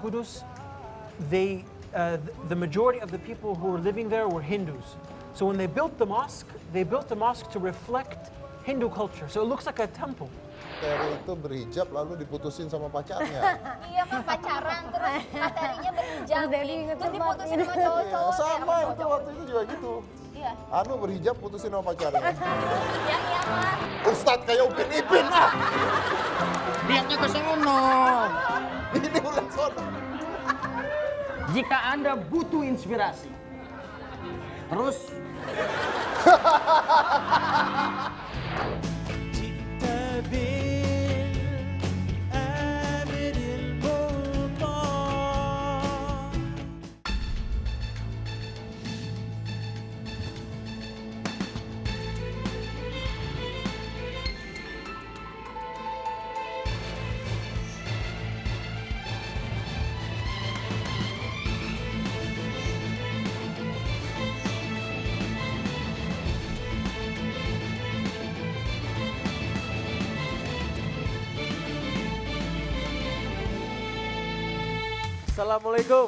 Kudus, the majority of the people who were living there were Hindus. So when they built the mosque to reflect Hindu culture. So it looks like a temple. Materi itu berhijab lalu diputusin sama pacarnya. Iya kan pacaran terus materinya berhijab Terus Debbie nih. inget Terus tempat diputusin ini. sama cowok-cowok. Sama itu waktu itu juga gitu. Iya. Anu berhijab putusin sama pacarnya. Yang mah. Ustadz kayak Upin Ipin ah. Lihatnya ke sono. Ini ulah sono. Jika Anda butuh inspirasi, terus Assalamualaikum.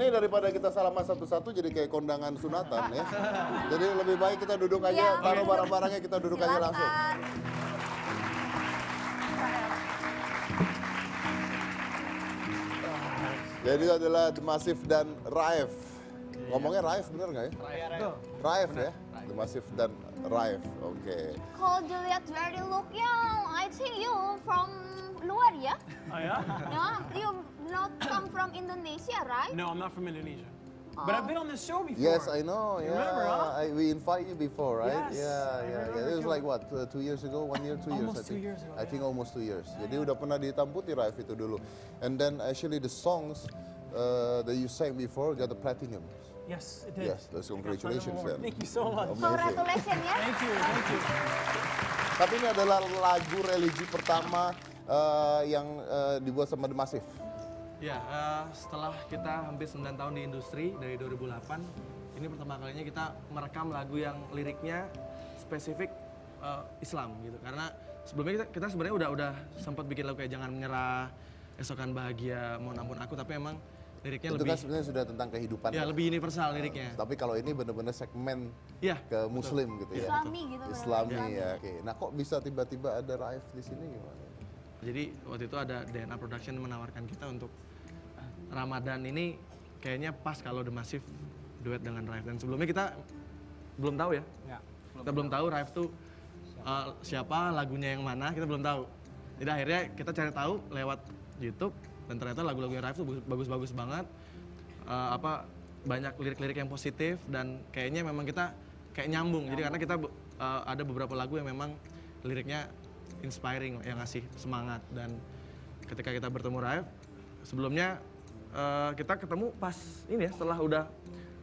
ini daripada kita salaman satu-satu jadi kayak kondangan sunatan ya. Jadi lebih baik kita duduk aja, Iya, taruh oke. barang-barangnya kita duduk aja langsung. Silakan. Jadi itu adalah The Massive dan Raif. Ngomongnya Raif bener nggak ya? Raif ya? The Massive dan Raif, oke. Kalau dilihat dari looknya, I think you from luar ya? Oh yeah? Ya, you not come from Indonesia, right? No, I'm not from Indonesia. But I've been on this show before. Yes, I know. You Yeah, remember, huh? we invite you before, right? Yes, I Yeah. remember It was you. like what, 2 years ago, 1 year, 2 years, I Almost think. 2 years ago, I think almost 2 years. Jadi udah pernah dihitam putih Raif itu dulu. And then actually the songs that you sang before got the platinum. Yes, it did. Yes, that's congratulations then. Thank you so much. Amazing. Congratulations ya. Thank you. Tapi ini adalah lagu religi pertama yang dibuat sama The Massive. Ya, setelah kita hampir 9 tahun di industri dari 2008, ini pertama kalinya kita merekam lagu yang liriknya spesifik Islam gitu. Karena sebelumnya kita sebenarnya udah sempat bikin lagu kayak Jangan Menyerah, Esokan Bahagia, Mohon Ampun Aku, tapi emang liriknya Itu lebih kan sebenarnya sudah tentang kehidupan. ya lebih universal liriknya. Tapi kalau ini benar-benar segmen Iya. ke Muslim gitu ya. Islami gitu. Islami ya. Oke. Nah kok bisa tiba-tiba ada Raif di sini gimana? Jadi waktu itu ada DNA Production menawarkan kita untuk Ramadan ini kayaknya pas kalau The Massive duet dengan Raif. Dan sebelumnya kita belum tahu ya. Kita belum tahu Raif tuh siapa, lagunya yang mana, kita belum tahu. Jadi akhirnya kita cari tahu lewat YouTube dan ternyata lagu-lagunya Raif tuh bagus-bagus banget. Banyak lirik-lirik yang positif dan kayaknya memang kita kayak nyambung. Jadi karena kita ada beberapa lagu yang memang liriknya inspiring, yang ngasih semangat. Dan ketika kita bertemu Raif, sebelumnya kita ketemu pas ini ya, setelah udah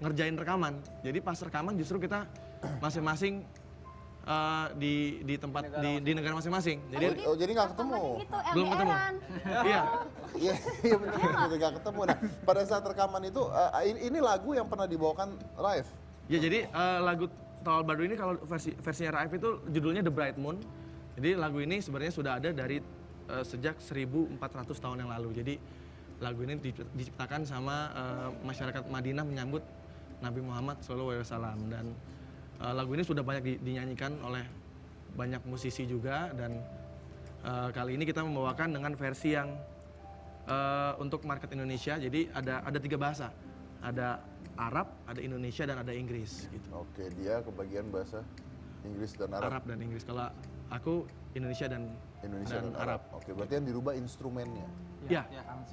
ngerjain rekaman. Jadi pas rekaman justru kita masing-masing di tempat di negara masing-masing. Jadi Jadi nggak ketemu. Gitu, belum ketemu. LDR-an. Iya. Iya, iya benar benar nggak ketemu. Nah, pada saat rekaman itu ini lagu yang pernah dibawakan Raif. Ya jadi lagu Tawal Badu ini kalau versinya Raif itu judulnya The Bright Moon. Jadi lagu ini sebenarnya sudah ada dari sejak 1400 tahun yang lalu. Jadi lagu ini diciptakan sama masyarakat Madinah menyambut Nabi Muhammad SAW. Dan lagu ini sudah banyak dinyanyikan oleh banyak musisi juga. Dan kali ini kita membawakan dengan versi yang untuk market Indonesia. Jadi ada 3 bahasa. Ada Arab, ada Indonesia, dan ada Inggris gitu. Oke, dia kebagian bahasa Inggris dan Arab. Arab dan Inggris. Kalau aku Indonesia dan Arab. Oke, berarti yang dirubah instrumennya. Ya,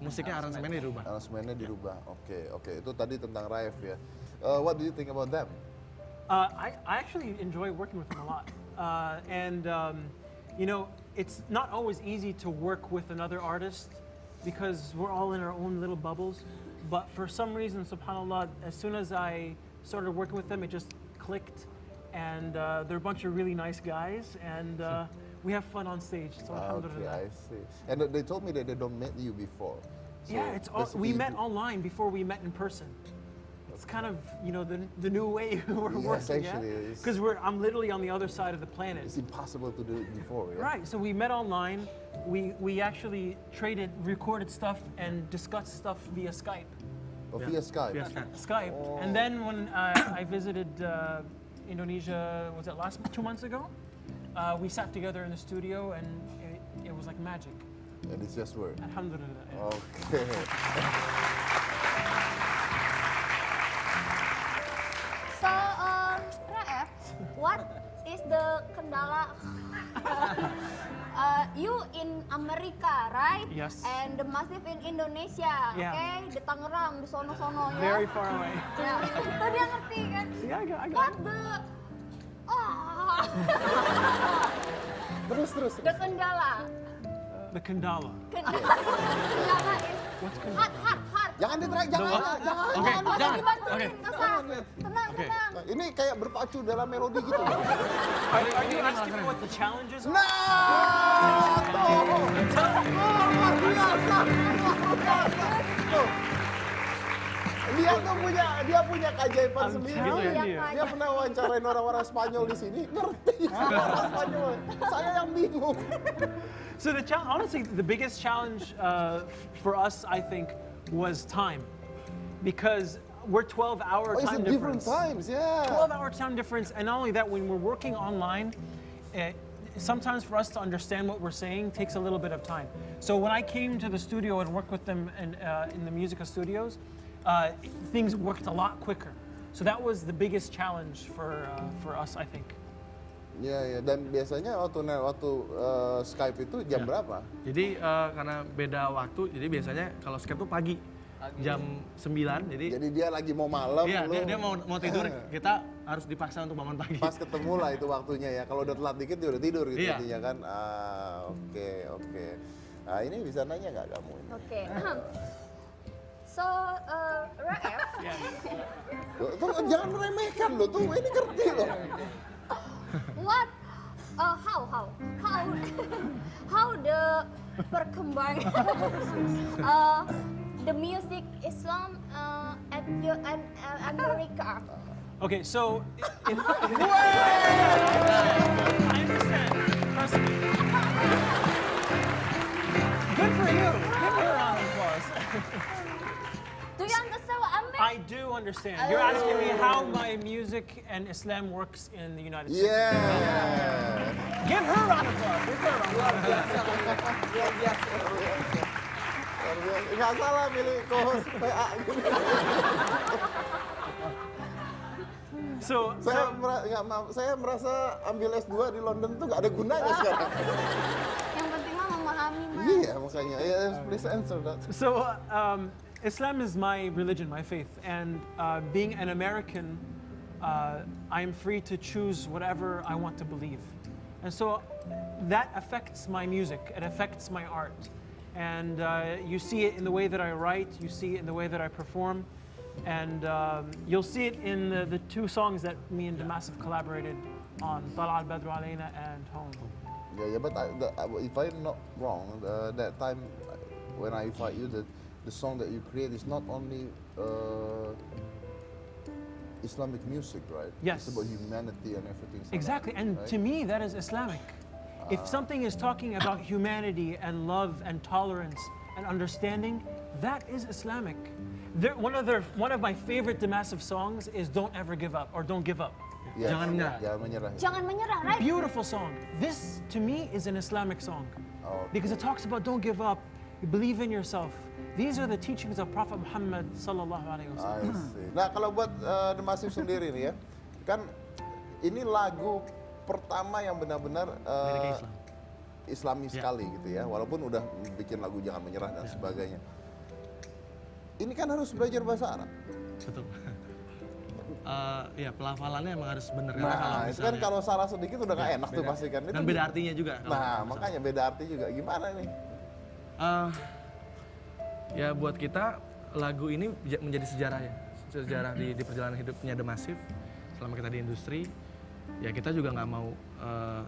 musiknya aransemennya dirubah. Aransemennya dirubah. Oke. Itu tadi tentang Raif ya. What do you think about them? I actually enjoy working with them a lot. You know, it's not always easy to work with another artist because we're all in our own little bubbles. But for some reason, subhanAllah, as soon as I started working with them, it just clicked. And they're a bunch of really nice guys. And we have fun on stage. So Okay, alhamdulillah. I see. And they told me that they don't met you before. So Yeah, basically we met online before we met in person. It's kind of, you know, the new way we're Yes, working, actually, it is. Because I'm literally on the other side of the planet. It's impossible to do it before. Yeah? Right, so we met online. We actually recorded stuff and discussed stuff via Skype. Oh, via Skype. Via Skype. Skype. Oh. And then when I visited Indonesia, was it 2 months ago? We sat together in the studio and it was like magic. And it's just work. Alhamdulillah. Oh. Okay. So, Raef, what is the kendala? You in Amerika, right? Yes. And the Massive in Indonesia, Yeah. okay? Di Tangerang, di sono-sono ya. Very far away. Ya, itu dia ngerti kan? Yeah, I got What it. Terus. The kendala. The Kandala. Kendala is hard. Jangan diterang, jangan. Oke, Nggak jangan. dibantuin, Oke. Kasar. Tenang. Nah, ini kayak berpacu dalam melodi gitu. Are you asking me what the challenges are? Nah, tuh. Luar biasa. Tuh. Dia punya keajaiban I'm sendiri. telling Iya, you. Kak. Dia pernah wawancarain orang-orang Spanyol di sini, ngerti orang Spanyol. Saya yang bingung. So honestly, the biggest challenge for us, I think, was time. because we're 12-hour Oh, it's a time different difference. times, yeah. 12-hour time difference, and not only that, when we're working online, sometimes for us to understand what we're saying takes a little bit of time. So when I came to the studio and worked with them in the Musica studios, things worked a lot quicker. So that was the biggest challenge for us, I think. Ya, dan biasanya waktu Skype itu jam berapa? Jadi karena beda waktu, jadi biasanya kalau Skype tuh pagi jam 9, jadi Jadi dia lagi mau malam, iya lu dia mau tidur, kita harus dipaksa untuk bangun pagi. pas ketemu lah itu waktunya ya. Kalau udah telat dikit dia udah tidur gitu Iya. intinya kan. Oke. Nah, ini bisa nanya nggak kamu ini? Okay. So, Raif, Loh, tuh, jangan meremehkan loh tuh, ini ngerti loh. what? How the perkembangan the music Islam at America? Okay, so I understand. Trust me. Good for you. Give her a round of applause. Do you understand what I mean? I do understand. You're asking me how my music and Islam works in the United States. Yeah. Give her a round of applause. Give her a round of Nggak salah milih co-host PA gitu. So, Saya merasa ambil S2 di London tuh nggak ada gunanya sekarang. Yang penting mah memahami mah. Iya makanya, please answer that. So, Islam is my religion, my faith, and being an American, I am free to choose whatever I want to believe. And so that affects my music, it affects my art. And you see it in the way that I write, you see it in the way that I perform, and you'll see it in the two songs that me and Damasif collaborated on, Tala al-Badru Alayna and Home. Yeah, but if I'm not wrong, that time when I invite you, the song that you create is not only Islamic music, right? Yes. It's about humanity and everything. Exactly, and right? to me, that is Islamic. If something is talking about humanity and love and tolerance and understanding, that is Islamic. One of my favorite Damasif songs is "Don't Ever Give Up" or "Don't Give Up." Yes. Jangan menyerah. Jangan menyerah. Jangan menyerah, right? Beautiful song. This, to me, is an Islamic song Oh, because it talks about don't give up, you believe in yourself. These are the teachings of Prophet Muhammad sallallahu alaihi wasallam. I see. Nah, kalau buat Damasif sendiri nih ya, kan ini lagu pertama yang benar-benar Liriknya Islam. Islami sekali gitu ya, walaupun udah bikin lagu Jangan Menyerah dan sebagainya. Ini kan harus belajar bahasa Arab. Betul. Ya pelafalannya emang harus bener karena kalau Nah, itu kan misalnya kalau salah sedikit udah nggak enak tuh pasti kan. dan beda artinya juga. kalau Nah, misalnya. makanya beda arti juga. Gimana nih? Ya buat kita lagu ini menjadi sejarah ya, sejarah di perjalanan hidupnya Damasif selama kita di industri. Ya kita juga nggak mau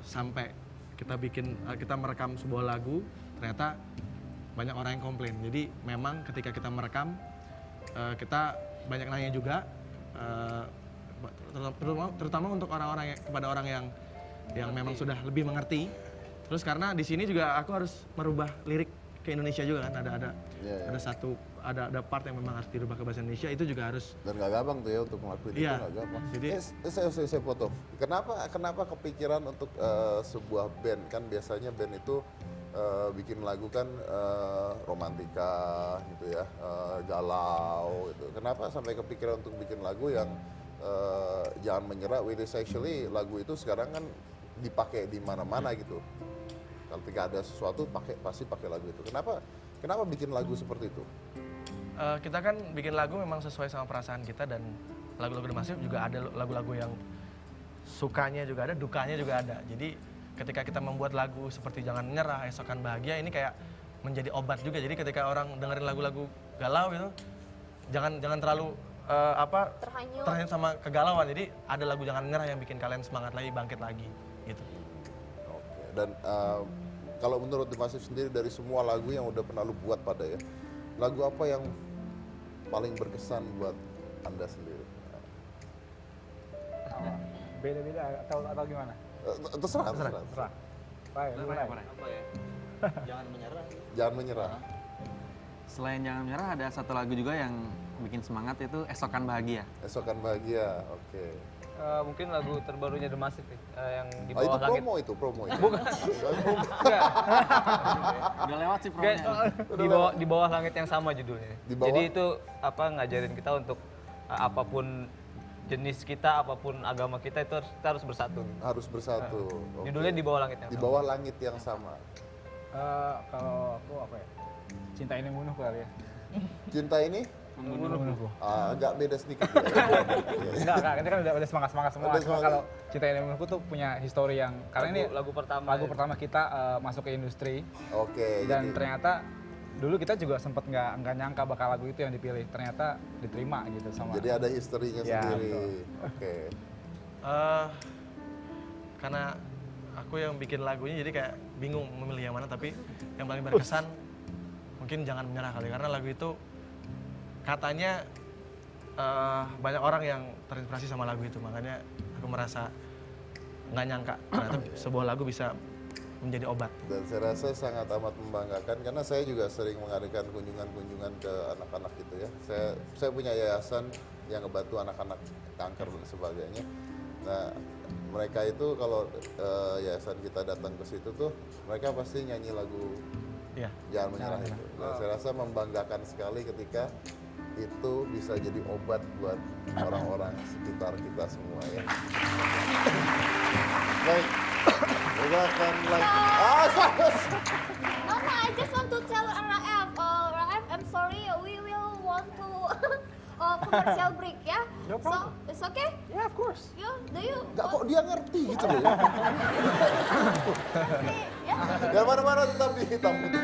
sampai kita merekam sebuah lagu ternyata banyak orang yang komplain. Jadi memang ketika kita merekam kita banyak nanya juga, terutama untuk kepada orang yang memang sudah lebih mengerti. Terus karena di sini juga aku harus merubah lirik ke Indonesia juga kan, ada part yang memang harus dirubah ke bahasa Indonesia, itu juga harus. Dan nggak gampang tuh ya untuk ngelakuin itu Iya. nggak gampang. Jadi- Saya potong. Kenapa kepikiran untuk sebuah band, kan biasanya band itu bikin lagu kan romantika gitu ya, galau gitu. Kenapa sampai kepikiran untuk bikin lagu yang Jangan Menyerah, which is actually lagu itu sekarang kan dipakai di mana-mana gitu. Ketika ada sesuatu pasti pakai lagu itu. Kenapa bikin lagu seperti itu? Kita kan bikin lagu memang sesuai sama perasaan kita, dan lagu-lagu Damasif juga ada lagu-lagu yang sukanya juga ada, dukanya juga ada. Jadi ketika kita membuat lagu seperti Jangan Menyerah, Esokan Bahagia, ini kayak menjadi obat juga. Jadi ketika orang dengerin lagu-lagu galau gitu, jangan terlalu terhanyut sama kegalauan. Jadi ada lagu Jangan Menyerah yang bikin kalian semangat lagi, bangkit lagi gitu. Oke. Dan kalau menurut Damasif sendiri dari semua lagu yang udah pernah lu buat pada ya, lagu apa yang paling berkesan buat Anda sendiri? Beda-beda atau gimana? Terserah. Baik, mulai. Jangan Menyerah. Selain Jangan Menyerah ada satu lagu juga yang bikin semangat itu Esokan Bahagia. Esokan Bahagia, oke. Mungkin lagu terbarunya The Massive yang di Oh, itu bawah langit. promo itu. Bukan. Enggak. Udah lewat sih Kayak, promonya. di bawah langit yang sama judulnya. Di bawah? Jadi itu ngajarin kita untuk apapun jenis kita, apapun agama kita itu kita harus bersatu. Harus bersatu. oke. Judulnya Di Bawah Langit yang Di Sama. bawah langit yang sama. Kalau aku apa ya? Cinta ini membunuhku kali ya. Cinta ini Membunuhku. agak beda sedikit ya. Enggak, ini kan udah semangat semua. Udah Cuma semangat. kalau Cinta ini membunuhku tuh punya histori yang karena ini Lagu pertama. lagu pertama kita masuk ke industri Oke, dan jadi ternyata dulu kita juga sempat nggak nyangka bakal lagu itu yang dipilih. Ternyata diterima gitu sama. jadi ada historinya Ya, sendiri. Oke. Karena aku yang bikin lagunya jadi kayak bingung memilih yang mana, tapi yang paling berkesan mungkin Jangan Menyerah kali, karena lagu itu katanya banyak orang yang terinspirasi sama lagu itu, makanya aku merasa nggak nyangka ternyata sebuah lagu bisa menjadi obat. Dan saya rasa sangat amat membanggakan karena saya juga sering mengadakan kunjungan-kunjungan ke anak-anak gitu ya. Saya punya yayasan yang ngebantu anak-anak kanker dan sebagainya. Nah, mereka itu kalau yayasan kita datang ke situ tuh mereka pasti nyanyi lagu Iya. Jangan Menyerah itu. Dan saya rasa membanggakan sekali ketika itu bisa jadi obat buat orang-orang sekitar kita semua ya. Baik, kita akan lanjut. No, I just want to tell Raef. Raef, I'm sorry, we will want to commercial break ya. No problem. So, it's okay? Yeah, of course. Yeah, do you? Nggak kok dia ngerti gitu loh ya. Okay, yeah. Jangan mana-mana tetap di Hitam Putih.